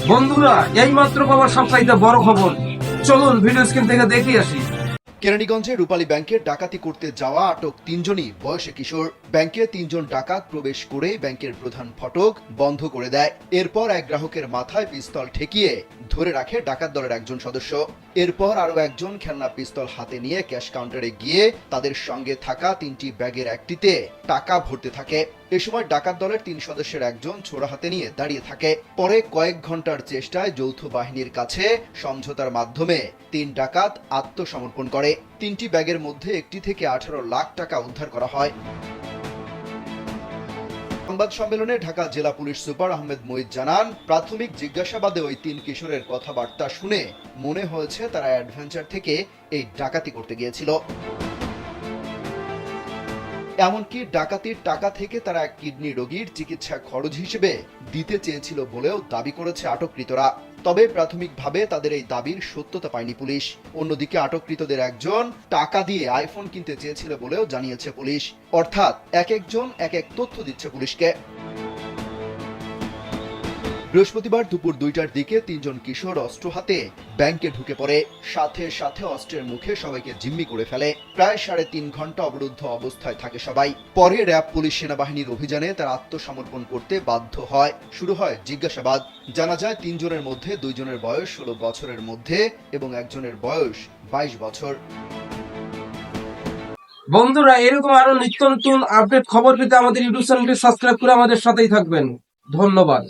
বন্ধুরা, এই মাত্র পাওয়া সবচাইতে বড় খবর, চলুন ভিডিও স্ক্রিন থেকে দেখে আসি। কেরানীগঞ্জে রূপালী ব্যাংকে ডাকাতি করতে যাওয়া আটক তিনজনই বয়সে কিশোর। ব্যাংকে তিনজন ডাকাত প্রবেশ করে ব্যাংকের প্রধান ফটক বন্ধ করে দেয়। এরপর এক গ্রাহকের মাথায় পিস্তল ঠেকিয়ে ধরে রাখে ডাকাত দলের একজন সদস্য। এরপর আরো একজন খেলনা পিস্তল হাতে নিয়ে ক্যাশ কাউন্টারে গিয়ে তাদের সঙ্গে থাকা তিনটি ব্যাগের একটিতে টাকা ভরতে থাকে। এ সময় ডাকাত দলের 3 সদস্যের একজন ছোরা হাতে নিয়ে দাঁড়িয়ে থাকে। পরে কয়েক ঘন্টার চেষ্টায় যৌথ বাহিনীর কাছে সমঝোতার মাধ্যমে 3 ডাকাত আত্মসমর্পণ করে। 3টি ব্যাগের মধ্যে একটি থেকে 18 লাখ টাকা উদ্ধার করা হয়। সংবাদ সম্মেলনে ঢাকা জেলা পুলিশ সুপার আহমেদ মঈদ জানান, প্রাথমিক জিজ্ঞাসাবাদে ওই 3 কিশোরের কথাবার্তা শুনে মনে হয়েছে তারা অ্যাডভেঞ্চার থেকে এই ডাকাতি করতে গিয়েছিল। এমনকি ডাকাতির টাকা থেকে তারা এক কিডনি রোগীর চিকিৎসা খরচ হিসেবে দিতে চেয়েছিল বলেও দাবি করেছে আটককৃতরা। তবে প্রাথমিকভাবে তাদের এই দাবির সত্যতা পায়নি পুলিশ। অন্যদিকে আটককৃতদের একজন টাকা দিয়ে আইফোন কিনতে চেয়েছিল বলেও জানিয়েছে পুলিশ। অর্থাৎ এক একজন এক এক তথ্য দিচ্ছে পুলিশকে। বৃহস্পতিবার দুপুর 2টার দিকে 3 জন কিশোর অস্ত্র হাতে ব্যাংকে ঢুকে পড়ে। সাথে সাথে অস্ত্রের মুখে সবাইকে জিম্মি করে ফেলে। প্রায় 3.5 ঘন্টা অবরুদ্ধ অবস্থায় থাকে সবাই। পরে র্যাব পুলিশ সেনাবাহিনীর অভিযানে তারা আত্মসমর্পণ করতে বাধ্য হয়। শুরু হয় জিজ্ঞাসাবাদ। জানা যায় 3 জনের মধ্যে 2 জনের বয়স 16 বছরের মধ্যে এবং একজনের বয়স 22 বছর। বন্ধুরা, এরকম আরো নিত্য নতুন আপডেট খবর পেতে আমাদের ইউটিউব চ্যানেলটি সাবস্ক্রাইব করে আমাদের সাথেই থাকবেন। ধন্যবাদ।